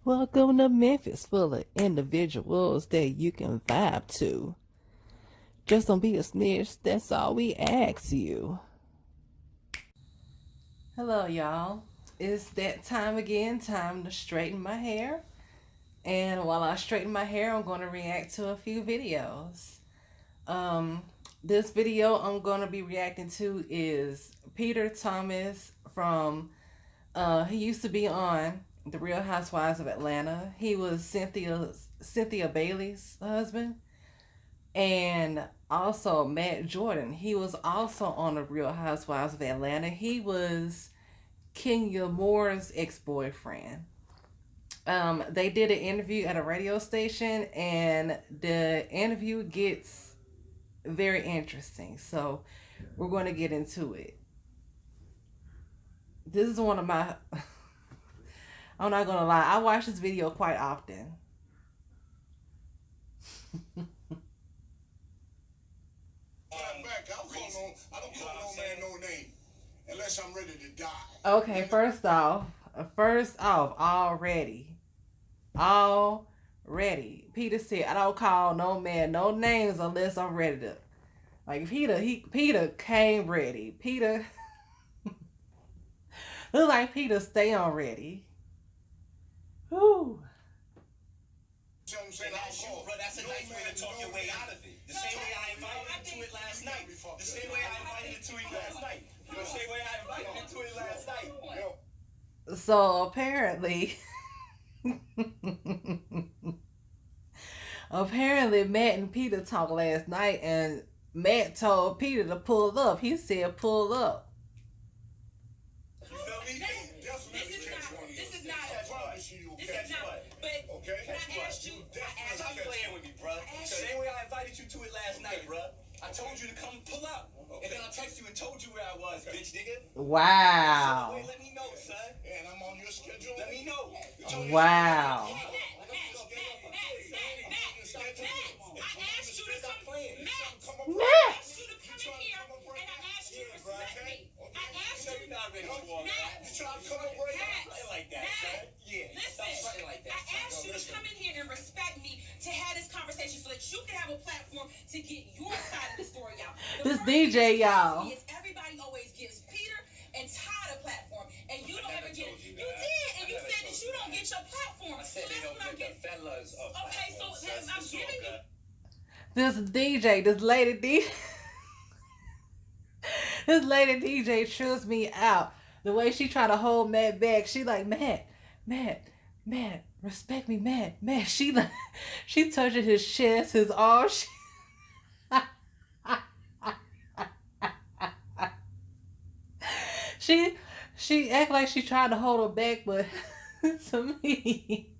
Welcome to Memphis, full of individuals that you can vibe to. Just don't be a snitch, that's all we ask you. Hello, y'all. It's that time again, time to straighten my hair. And while I straighten my hair, I'm going to react to a few videos. Um, this video I'm going to be reacting to is Peter Thomas from, he used to be on The Real Housewives of Atlanta. He was Cynthia Bailey's husband. And also Matt Jordan. He was also on The Real Housewives of Atlanta. He was Kenya Moore's ex-boyfriend. They did an interview at a radio station, and the interview gets very interesting. So we're going to get into it. This is one of my. I'm not gonna lie. I watch this video quite often. I don't call no man no name unless I'm ready to die. Okay, first off, already, Peter said, I don't call no man no names unless I'm ready to. Like Peter came ready. Peter look like Peter stay on ready. Whoo. That's a nice way to talk your way out of it. The same way I invited him to it last night. The same way I invited him to it last night. The same way I invited him to it last night. So apparently Matt and Peter talked last night, and Matt told Peter to pull up. He said pull up. You feel me? This is not. But can I ask you? Stop playing with me, bruh. Same way I invited you to it last night, bruh. I told you to come pull up. Okay. And then I texted you and told you where I was, bitch, nigga. Wow. So, wait, let me know, son. And I'm on your schedule. Let me know. Wow. Matt, I asked you to come. Matt, I asked you to come in here, and I asked you to respect me. I asked you. Matt, listen. I asked you to come in here and respect me to have this conversation so that you can have a platform to get your side of the story out. This DJ, y'all. Everybody always gives Peter and Todd a platform, and you don't ever get it. You did, and you said that you don't get your platform. So that's what I'm getting. Okay, so I'm giving you. This DJ, this lady DJ. This lady DJ trips me out. The way she try to hold Matt back, she like, Matt, respect me, Matt. She touching his chest, his arms. She act like she trying to hold her back, but to me,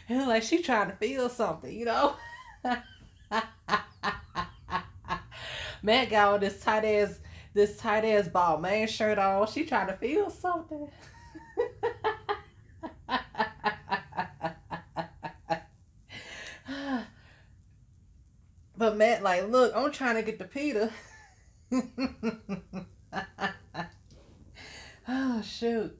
it's like she trying to feel something, you know. Matt got on this tight ass ball man shirt on. She trying to feel something. But Matt like, look, I'm trying to get to Peter. Oh shoot.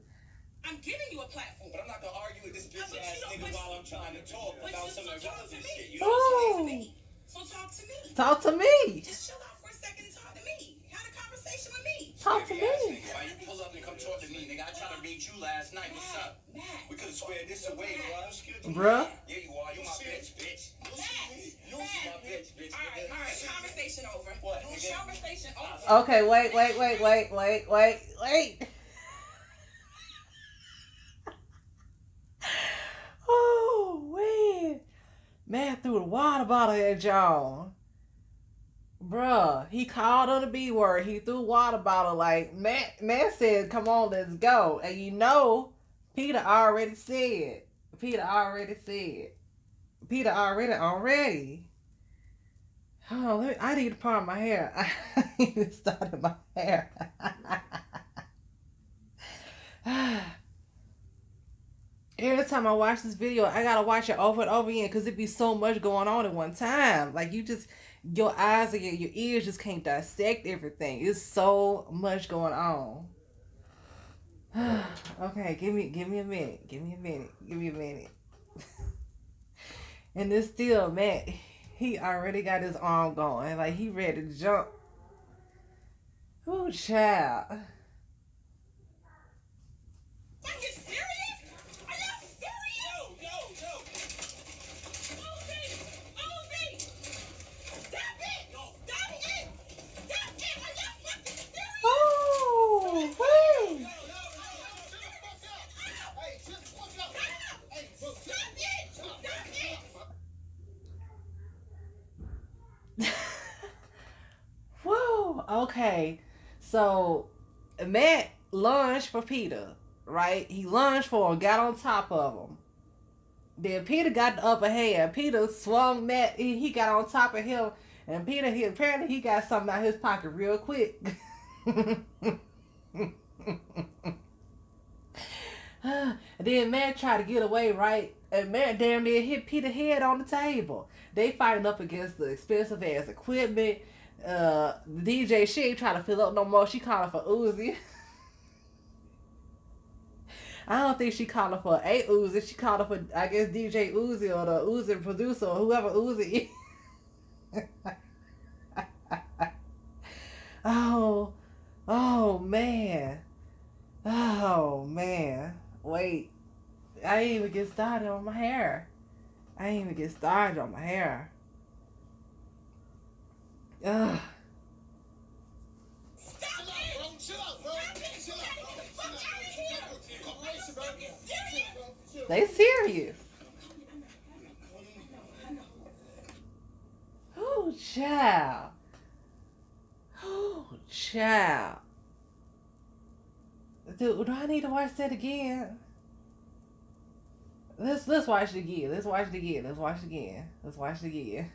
I'm giving you a platform. But I'm not gonna argue with this bitch ass nigga while I'm trying to talk about some irrelevant shit. You know what I'm saying? So talk to me. Talk to me. Just chill out for a second and talk to me. Have a conversation with me. Talk to me. Why you pull up and come talk to me, nigga? I tried to read you last night. What's up? We could have squared this away, bruh. Yeah, you are. You my bitch. You my bitch. All right. Conversation over. What? Conversation over. Okay, wait. Oh, man. Man threw the water bottle at y'all. Bruh, he called her the B word. He threw water bottle like Matt said, come on, let's go. And you know, Peter already. Oh, I need to part my hair. I need to start in my hair. Every time I watch this video, I gotta watch it over and over again because it be so much going on at one time. Like your eyes and your ears just can't dissect everything. It's so much going on. Okay, give me a minute. And it's still Matt. He already got his arm going. Like he ready to jump. Ooh, child. Are you serious? Are you serious? No. Ozzy! Stop it! Stop it! Stop it! Are you fucking serious? Oh, wait. Hey, just fuck up. Hey, stop it! Stop it! Whoa. Okay. So Matt lunged for Peter, right? He lunged for him, got on top of him. Then Peter got the upper hand. Peter swung Matt. He got on top of him, and Peter, apparently he got something out of his pocket real quick. And then Matt tried to get away, right? And Matt damn near hit Peter head on the table. They fighting up against the expensive ass equipment. The DJ, she ain't trying to fill up no more. She calling for Uzi. I don't think she calling for a Uzi. She calling for, I guess, DJ Uzi or the Uzi producer or whoever Uzi is. Oh man. Oh man. Wait. I ain't even get started on my hair. Ugh. Stop it! Chill out, bro. Chill out. Get the fuck out of here! Are you fucking serious? They serious. Oh, child. Oh, child. Dude, do I need to watch that again? Let's watch it again. Let's watch it again.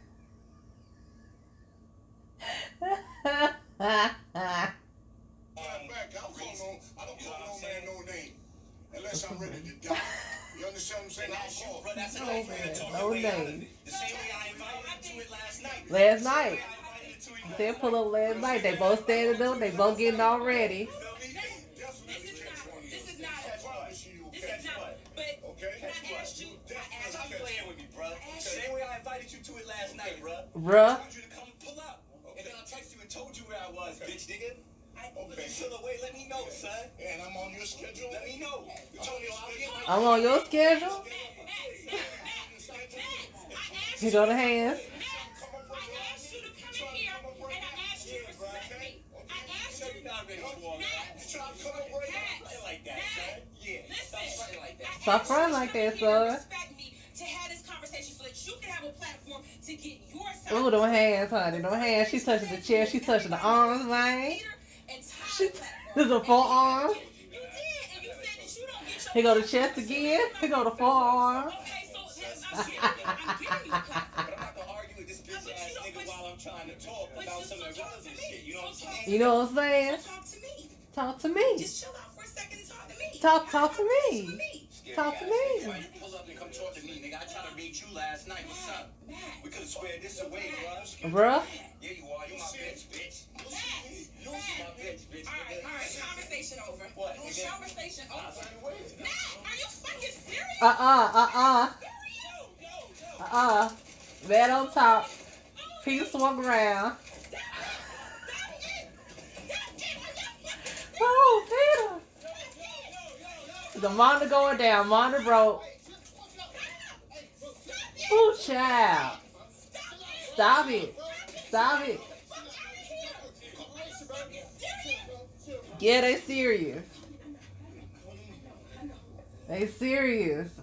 Back. I don't call no man no name unless I'm ready to die. You understand what I'm saying? I'll call. No name. The same way I invited to it last night. Last night. They pull up last night. They both standing up. They both getting all ready. This is not. But Okay? I asked you. Stop playing with me, bro. Same way I invited you to it last night, bro. Bruh. I told you to come pull up. And then I texted you and told you where I was, bitch, nigga. Okay. If you feel away, let me know, son. And I'm on your schedule. Let me know. You told me I'll get I'm on your schedule. You go to hands. I asked you to come in here, and I asked you to respect me. I asked you. You're not ready for all that. You trying to come over right now? Play like that, son. Yeah. Stop playing like that. Stop fronting like that, son. Respect me to have this conversation so that you can have a platform to get your side. Ooh, them hands, honey. Them hands. She touching the chest. She touching the arms, man. She the forearms. You did, and you said that you don't get your. He go to chest again. He go to forearms. Okay, so I'm giving you a platform. But I'm not gonna argue with this bitch ass nigga while I'm trying to talk about some irrelevant shit. You know what I'm saying? You know what I'm saying? Talk to me. Talk to me. Just chill out for a second and talk to me. Talk to me. Scary Talk to ass me. nigga. Why you pull up and come talk to me, nigga? I tried to reach you last night. What's up? We could have squared this away, bro. Bruh. Yeah, you are. You my bitch. You my bitch, All right, conversation over. What? Conversation over. Matt, are you fucking serious? Matt on top. Peter swung around. Oh, Peter. The monitor going down. Monitor broke. Oh, child. Stop it. Yeah, they serious.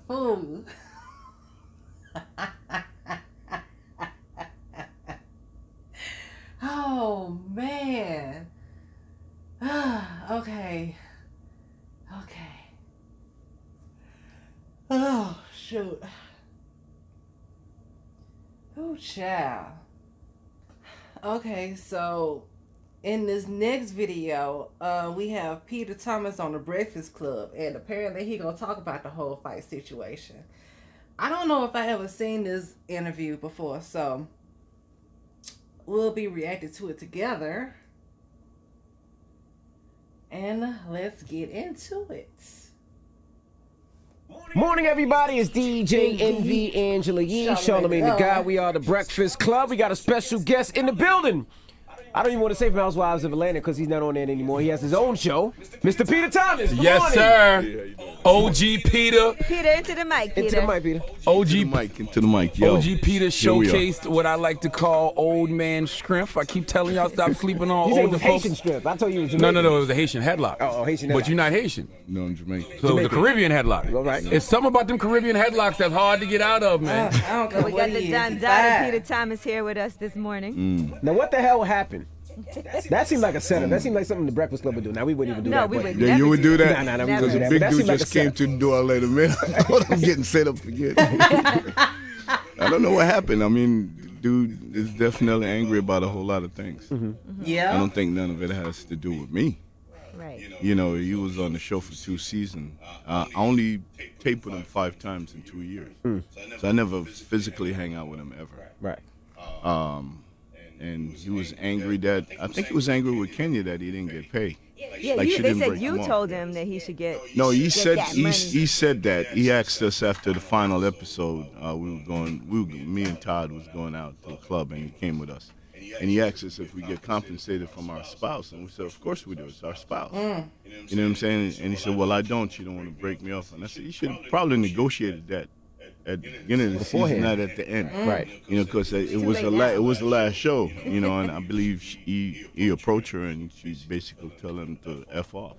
Fool. Oh, man. Okay. Oh, shoot. Oh, child. Okay, so in this next video, we have Peter Thomas on the Breakfast Club, and apparently he gonna talk about the whole fight situation. I don't know if I ever seen this interview before, so we'll be reacting to it together. And let's get into it. Morning, everybody. It's DJ Envy, Angela Yee, Charlamagne the God. We are the Breakfast Club. We got a special guest in the building. I don't even want to say from Housewives of Atlanta because he's not on there anymore. He has his own show. Mr. Peter Thomas. Good Yes, morning. sir. OG Peter. Peter, into the mic, Peter. Into the mic, Peter. Into the mic, yo. OG Peter showcased what I like to call old man strength. I keep telling y'all stop sleeping on You said it older was folks. Haitian strip. I told you it was No, Jamaican. it was a Haitian headlock. Oh, Haitian headlock. But you're not Haitian. No, I'm Jamaican. So it was a Caribbean headlock. All right. It's something about them Caribbean headlocks that's hard to get out of, man. I don't care We what got the he is. Don He's Dada fine. Peter Thomas here with us this morning. Now, what the hell happened? That seemed like a setup. That seemed like something the Breakfast Club would do. Now, we wouldn't even do that. No, we but- would Yeah, never you would do that? Nah, we Because wouldn't the do that. big But that dude seemed like just a came setup. to the door later, man. I thought I'm getting set up again. I don't know what happened. I mean, dude is definitely angry about a whole lot of things. Yeah. I don't think none of it has to do with me. Right. You know, he was on the show for 2 seasons. I only taped with him 5 times in 2 years. So I never physically hang out with him ever. Right. And he was angry that, I think he was angry with Kenya that he didn't get paid. Yeah, Like, she they didn't said break you him off. told him that he should get. No, he get said that money. he said that. He asked us after the final episode. Me and Todd was going out to the club, and he came with us. And he asked us if we get compensated from our spouse, and we said, of course we do. It's our spouse. You know what I'm saying? And he said, well, I don't. You don't want to break me off. And I said, you should have probably negotiated that at the beginning of the season, not at the end. Right. You know, because it was the last show. You know, and I believe he approached her, and she basically told him to F off.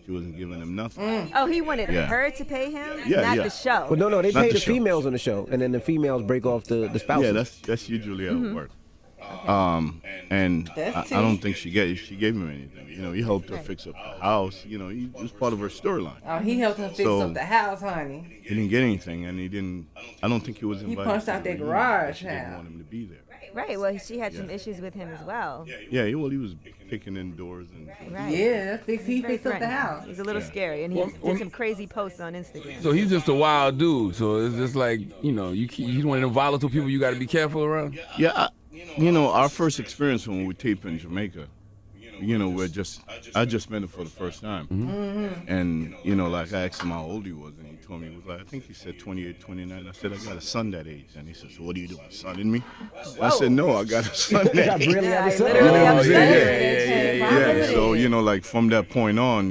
She wasn't giving him nothing. Oh, he wanted Yeah. her to pay him, Yeah, not yeah. the show. But no, they Not pay the the show. females on the show, and then the females break off the spouses. Yeah, that's usually how it works. And That's I don't think she gave him anything. You know, he helped her Right. fix up the house. You know, it was part of her storyline. Oh, he helped her fix So- up the house, honey. He didn't get anything, and I don't think he was invited. punched to out the that reunion. garage She didn't house. want him to be there. Right. Well, she had some issues with him as well. Yeah, he was picking indoors and. Right. Yeah, he Very fixed up the threatening. house. He's a little scary, and he Well, did some crazy posts on Instagram. So he's just a wild dude. So it's just like, he's one of them volatile people you got to be careful around. Yeah, our first experience when we taped in Jamaica, I just met him for the first time. And, like I asked him how old he was, and he told me, he was like, I think he said 28, 29. I said, I got a son that age. And he said, so what are you doing, sonning me? I said, no, I got a son I that age. really Yeah, have I a son. literally have a son. Yeah, so like from that point on,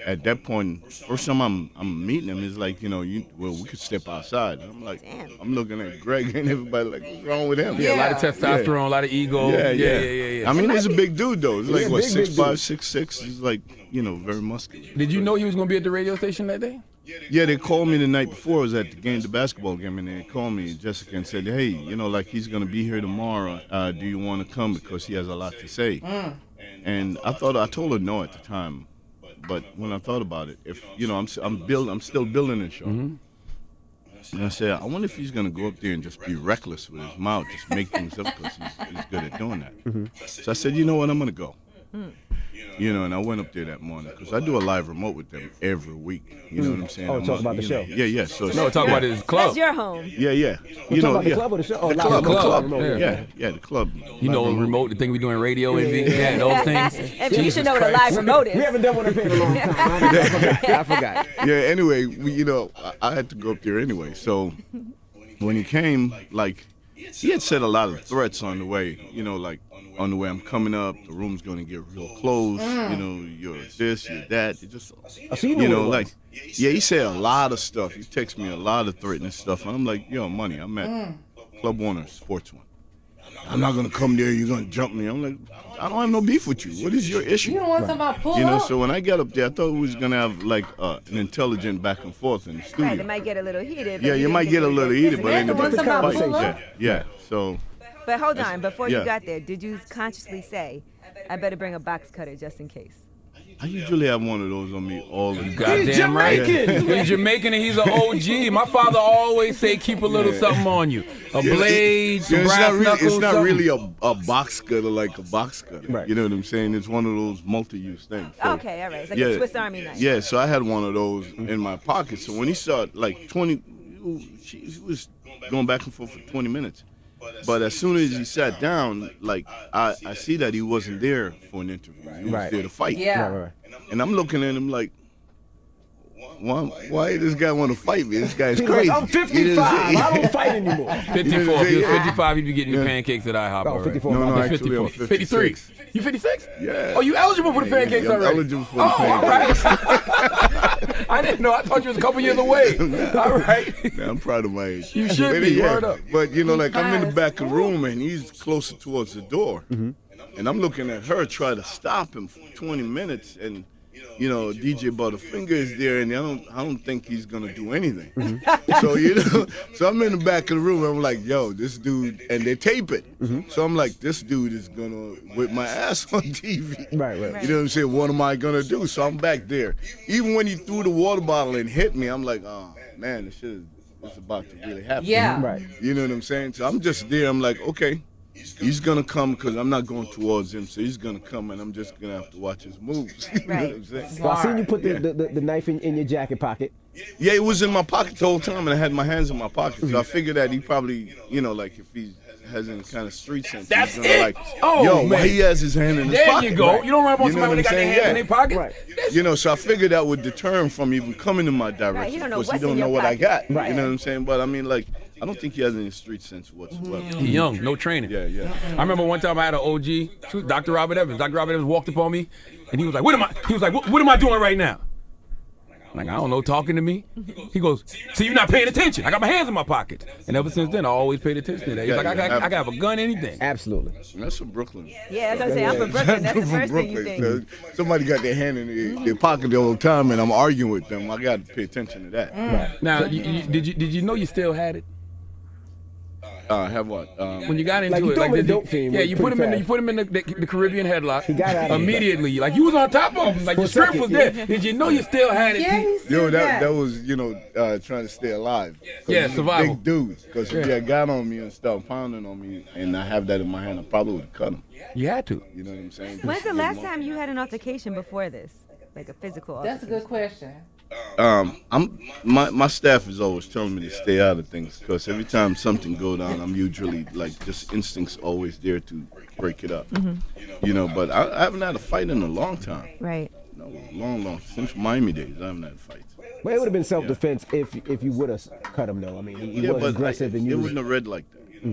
at that point, first time I'm meeting him, it's like, we could step outside. And I'm like, Damn. I'm looking at Greg and everybody like, what's wrong with him? Yeah, a lot of testosterone, a lot of ego. Yeah. I mean, he's a big dude though. He's like Yeah, what, big 6'5", dude. 6'6". He's like, very muscular. Did you know he was going to be at the radio station that day? Yeah, they called me the night before. I was at the basketball game, and they called me, Jessica, and said, hey, like he's gonna be here tomorrow. Do you want to come because he has a lot to say? And I told her no at the time, but when I thought about it, if I'm still building the show. And I said, I wonder if he's gonna go up there and just be reckless with his mouth, just make things up because he's good at doing that. So I said, you know what, I'm gonna go. And I went up there that morning because I do a live remote with them every week. You know what I'm saying? Oh, I'm talk up, about the show. Yeah. So No, talk about his club. That's your home. Yeah. You talking about the club or the show? Oh, The live club, remote. the club. Remote, Yeah, the club. Remote, the thing we do in radio and those things. And you Jesus should know what a Christ. live remote We is. haven't done one up here in a long time. I forgot. Yeah, anyway, I had to go up there anyway. So when he came, he had said a lot of threats on the way, on the way I'm coming up, the room's going to get real close, you're this, you're that. It just, So you knew what it was. he said a lot of stuff. He texted me a lot of threatening stuff. And I'm like, yo, money, I'm at Club Warner Sports One. I'm not going to come there, you're going to jump me. I'm like, I don't have no beef with you. What is your issue? You don't want somebody to pull up? So when I got up there, I thought we was going to have an intelligent back and forth in the studio. Right, it might get a little heated. Yeah, you might get a little heated, but ain't the no one big somebody fight. pull up? Yeah. So But hold on, before you Yeah. got there, did you consciously say, I better bring a box cutter just in case? I usually have one of those on me all the time. Goddamn right. Jamaican. He's Jamaican and he's an OG. My father always say keep a little something on you. A blade, some brass knuckles. It's not something. really a box cutter like a box cutter. Right. You know what I'm saying? It's one of those multi-use things. So, Okay, all right. It's like a Swiss Army knife. Yeah, so I had one of those in my pocket. So when he saw she was going back and forth for 20 minutes. But as soon as he sat down, I see that he wasn't there for an interview. He was Right. there to fight. Yeah. Right. And I'm looking at him like, why this guy want to fight me? This guy's He's crazy. like, I'm 55. I don't fight anymore. 54. If he was 55, he'd be getting your pancakes at IHOP. Oh, already. 54. No, Okay. actually, I'm 53. 56. You 56? Yeah. Oh, you eligible for the pancakes I'm already? eligible for the All pancakes. right. I didn't know. I thought you was a couple years away. All right. Yeah, I'm proud of my age. You should be. Word up. But like I'm in the back of the room and he's closer towards the door, and I'm looking at her try to stop him for 20 minutes, and DJ Butterfinger is there, and I don't think he's gonna do anything. So I'm in the back of the room. And I'm like, yo, this dude, and they tape it. So I'm like, this dude is gonna whip my ass on TV. Right. You know what I'm saying? What am I gonna do? So I'm back there. Even when he threw the water bottle and hit me, I'm like, oh man, this shit is about to really happen. Yeah. Right. You know what I'm saying? So I'm just there. I'm like, okay, he's gonna come because I'm not going towards him, so he's gonna come, and I'm just gonna have to watch his moves. You know what I'm saying? Well, I seen you put the knife in your jacket pocket. Yeah, it was in my pocket the whole time, and I had my hands in my pocket. So I figured that he probably, like if he has any kind of street sense, That's he's gonna it. like, Oh, yo, man. why he has his hand in his pocket? There you go. Right. You don't run up on You know somebody when they what got I'm their saying? hands in their pocket. Right. So I figured that would deter him from even coming in my direction he don't know because he what's in don't know your what I got. pocket. Right. You know what I'm saying? But I mean, like, I don't think he has any street sense whatsoever. He's young, no training. Yeah. I remember one time I had an OG, Dr. Robert Evans. Dr. Robert Evans walked up on me, and he was like, "What am I doing right now?" I'm like, I don't know, talking to me. He goes, "See, you're not paying attention. I got my hands in my pockets." And ever since then, I always paid attention to that. He's like, I got a gun, anything. Absolutely. And that's from Brooklyn. Yeah, that's what I'm saying. I'm from Brooklyn. That's the From first thing you Brooklyn. think. So somebody got their hand in their pocket the whole time, and I'm arguing with them. I got to pay attention to that. Now, did you know you still had it? Have what? When you got into Like, you it, threw him in did the dope fiend yeah, was you put him pretty in the Caribbean headlock. He got out of it. immediately. Like you was on top of him. Like For your a strength second, was yeah. there. Did you know you still had it? Yeah, he still got That was trying to stay alive. 'Cause Yeah, he's a survival. big dude. Because if he had got on me and started pounding on me, and I have that in my hand, I probably would have cut him. You had to. You know what I'm saying? When's the last time you had an altercation before this? Like a physical That's a altercation? good question. My staff is always telling me to stay out of things because every time something go down, I'm usually like just instincts always there to break it up. But I haven't had a fight in a long time. Right. No, long since Miami days, I haven't had a fight. Well, it would have been self-defense if you would have cut him, though. I mean, he was aggressive and it you. wouldn't have read like that. Do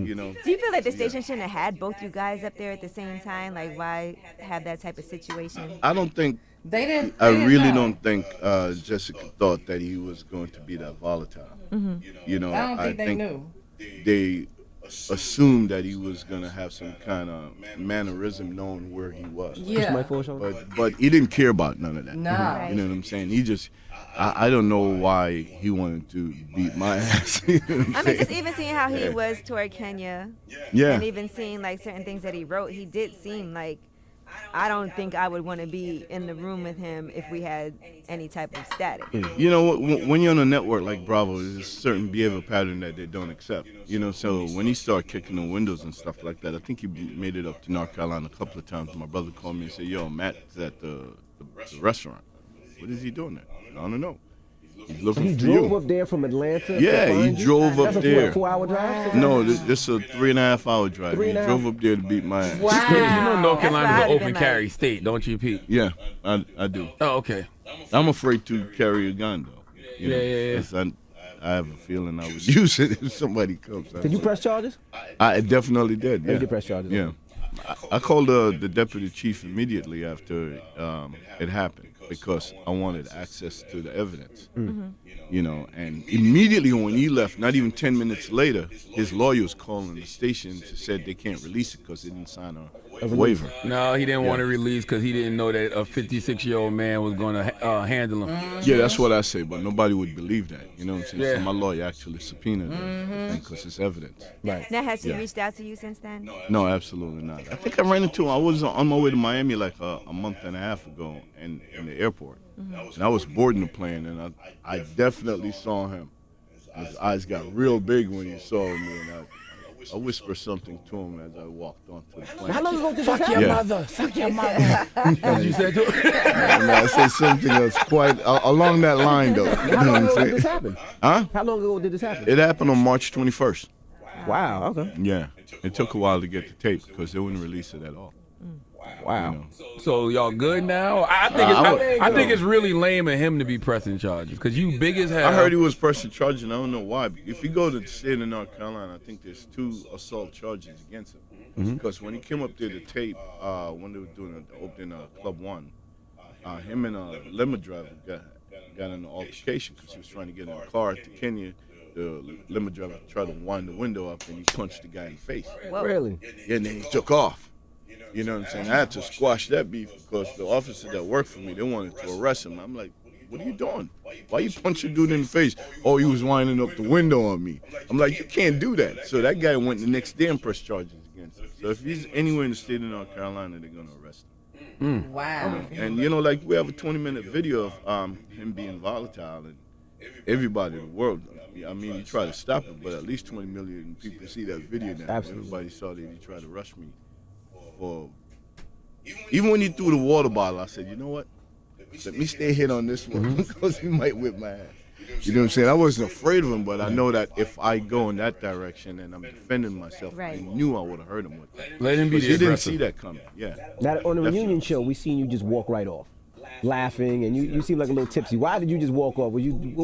you feel like the station shouldn't have had both you guys up there at the same time? Like, why have that type of situation? I don't think. They didn't. I they didn't really know. don't think Jessica thought that he was going to be that volatile. I don't think they knew. They assumed that he was going to have some kind of mannerism knowing where he was. Yeah. But he didn't care about none of that. Nah. You know what I'm saying? He just, I don't know why he wanted to beat my ass. You know what I'm I mean, saying? just even seeing how he was toward Kenya, Yeah. and even seeing like certain things that he wrote, he did seem like, I don't think I would want to be in the room with him if we had any type of static. You know, when you're on a network like Bravo, there's a certain behavior pattern that they don't accept. So when he started kicking the windows and stuff like that, I think he made it up to North Carolina a couple of times. My brother called me and said, "Yo, Matt's at the restaurant. What is he doing there?" I don't know. He's looking He for drove you. up there from Atlanta. Yeah, to he find you? drove up That's there. a 4-hour drive. No, this is a 3.5 hour drive. He 3.5. drove up there to beat my ass. Wow. You know North That's Carolina's why an I'd open been like- carry state, don't you, Pete? Yeah, I do. Oh, okay. I'm afraid to carry a gun though. Yeah. 'Cause I have a feeling I would use it if somebody comes. Did you press charges? I definitely did. Oh, you Yeah. did press charges. Yeah. I called the deputy chief immediately after it happened because I wanted access to the evidence. And immediately when he left, not even 10 minutes later, his lawyers calling the station and said they can't release it because they didn't sign a waiver. No, he didn't want to release because he didn't know that a 56-year-old man was going to handle him. Yeah, that's what I say, but nobody would believe that. You know what I'm saying? Yeah. So my lawyer actually subpoenaed him because it's evidence. Right. Now, has he Yeah. reached out to you since then? No, absolutely not. I think I ran into him. I was on my way to Miami like a month and a half ago in the airport. And I was boarding the plane, and I definitely saw him. His eyes got real big when he saw me, and I whispered something to him as I walked onto the plane. How long ago did this happen? Yeah. Mother, suck your mother. As you said to him. And I said something that's quite along that line, though. You know How long what I'm ago did saying? this happen? Huh? How long ago did this happen? It happened on March 21st. Wow. Okay. Yeah. It took a while to get the tape because they wouldn't release it at all. Wow. You know. So y'all good now? I think it's really lame of him to be pressing charges because you big as hell. I heard he was pressing charges, and I don't know why. If you go to the state of North Carolina, I think there's 2 assault charges against him. Because when he came up there to tape, when they were doing the opening Club 1, him and a limo driver got in an altercation because he was trying to get in a car to Kenya. The limo driver tried to wind the window up, and he punched the guy in the face. Whoa. Really? Yeah, and then he took off. You know what I'm saying? I had to squash that beef because the officer that worked for me, they wanted to arrest him. I'm like, what are you doing? Why you punching dude in the face? Oh, he was winding up the window on me. I'm like, you can't do that. So that guy went the next day and pressed charges against him. So if he's anywhere in the state of North Carolina, they're going to arrest him. Wow. And, you know, like we have a 20-minute video of him being volatile and everybody in the world. I mean, he tried to stop it, but at least 20 million people see that video now. Absolutely. Everybody saw that he tried to rush me. For even when he threw the water bottle, I said, you know what? Let me stay hit on this one because he might whip my ass. You know what I'm saying? I wasn't afraid of him, but I know that if I go in that direction and I'm defending myself, Right. I knew I would have hurt him with that. Let him be the He didn't aggressor. see that coming. Yeah. Now, on the Definitely. reunion show, we seen you just walk right off, laughing, and you seem like a little tipsy. Why did you just walk off? What were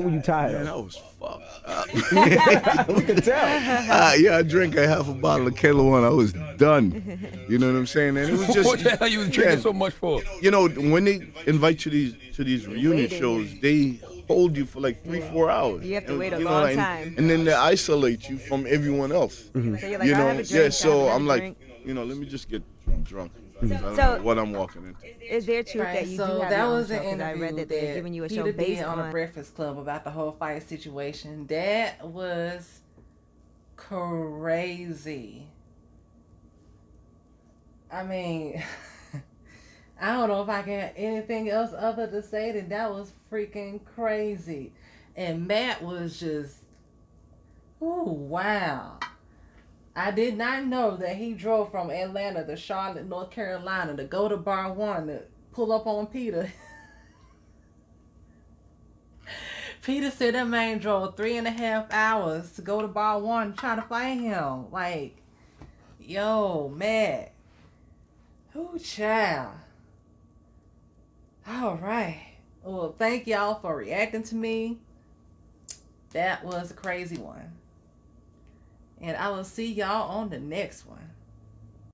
you tired Man, of? I was fucked up. We could tell. Yeah, I drank a half a bottle of Killer One. I was done. You know what I'm saying? And it was just What the hell you was drinking so much for? You know, when they invite you to these reunion shows, they hold you for like 3-4 hours. You have to wait a You know, long and- time. And then they isolate you from everyone else. So you're like, You I know, have a drink, yeah. I So have I'm a like, drink. you know, let me just get drunk. I don't So- know what I'm walking into. Is there truth Right, that you do so have that your own was show? an 'Cause interview I read that they're giving you a show Peter based did on on. a Breakfast Club about the whole fight situation. That was crazy. I mean, I don't know if I can anything else other to say than that was freaking crazy. And Matt was just, ooh, wow. I did not know that he drove from Atlanta to Charlotte, North Carolina to go to Bar 1 to pull up on Peter. Peter said that man drove 3.5 hours to go to Bar 1 to try to find him. Like, yo, Matt. Who child? All right. Well, thank y'all for reacting to me. That was a crazy one. And I will see y'all on the next one.